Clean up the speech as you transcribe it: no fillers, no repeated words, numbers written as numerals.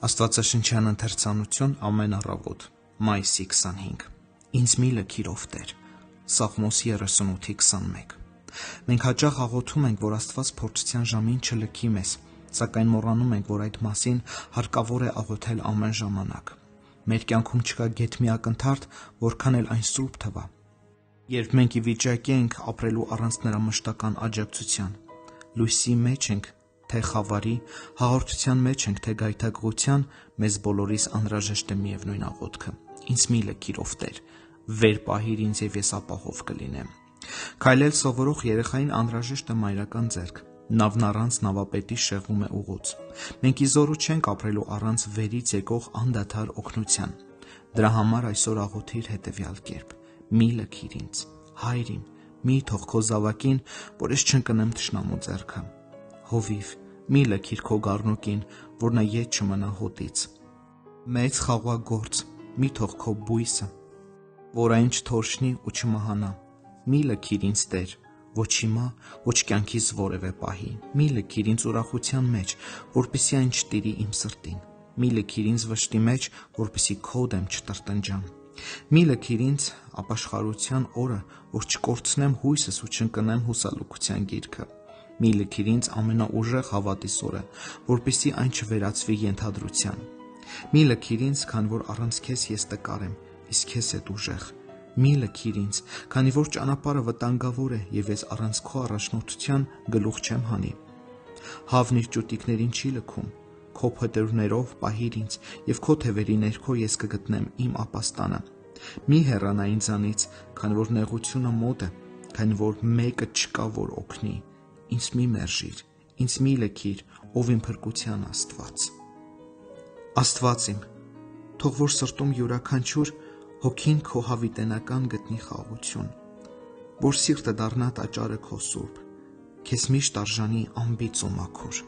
Աստվածաշնչյան ընթերցանություն ամեն առավոտ, մայիսի 25 Ինձ մի լքիրով Տեր, Սաղմոս 38:21 Մենք հաճախ աղոթում ենք, որ Աստված փորձության ժամին չլքի մեզ, սակայն մոռանում ենք, որ այդ մասին հարկավոր է աղոթել ամեն ժամանակ։ Մեր կյանքում չկա գեթ մի ակնթարթ, որքան էլ այն սուրբ թվա։ Երբ մենք ի վիճակի ենք ապրելու առանց նրա մշտական աջակցության, լույսի մեջ ենք, թե խավարի, հաղորդության մեջ ենք, թե գայթակղության, մեզ բոլորիս անհրաժեշտ է միևնույն աղոթքը. Ինձ մի լքիրով Տեր, վեր պահիր ինձ և ես ապահով կլինեմ։ Քայլել սովորող երեխային անհրաժեշտ է մայրական ձեռք, նավն առանց նավապետի շեղվում է ուղուց։ Մենք ի զորու չենք ապրելու առանց վերից եկող անդադար օգնության։ Դրա համար այսօր աղոթիր հետևյալ կերպ. մի լքիր ինձ, Հայր իմ, մի թող քո զավակին, որ ես չընկնեմ թշնամու ձեռքը։ Հովիվ, մի լքիր քո գառնուկին, որ նա ետ չմնա հոտից։ Մեծ խաղաղագործ, մի թող քո բույսը, որ այն չթորշնի ու չմահանա։ Մի լքիր ինձ Տեր, ոչ հիմա, ոչ կյանքիս որևէ պահի։ Մի լքիր ինձ ուրախության մեջ, որպեսզի այն չտիրի իմ սրտին։ Մի լքիր ինձ վշտի մեջ, որպեսզի քո դեմ չտրտնջամ։ Մի լքիր ինձ ապաշխարության օրը, որ չկորցնեմ հույսս ու չընկնեմ հուսալուքության գիրկը։ Մի լքիր ինձ ամենաուժեղ հավատիս օրը, որպեսզի այն չվերածվի ենթադրության։ Մի լքիր ինձ, քանի որ առանց քեզ ես տկար եմ, իսկ քեզ հետ ուժեղ։ Մի լքիր ինձ, քանի որ ճանապարհը վտանգավոր է և ես առանց քո առաջնորդության գլուխ չեմ հանի։ Հավն իր ճուտիկներին չի լքում, քո փետուրներով պահիր ինձ, և քո թևերի ներքո ես կգտնեմ իմ ապաստանը։ Մի հեռանա ինձանից, քանի որ նեղությունը մոտ է, քանի որ մեկը չկա, որ օգնի։ Ինձ մի մերժիր, ինձ մի լքիր, ով իմ փրկության Աստված։ Աստված իմ, թող որ սրտում յուրաքանչյուր հոգին քո հավիտենական գտնի խաղաղություն, որ սիրտը դառնա տաճարը քո սուրբ, քեզ միշտ արժանի անբիծ ու մաքուր։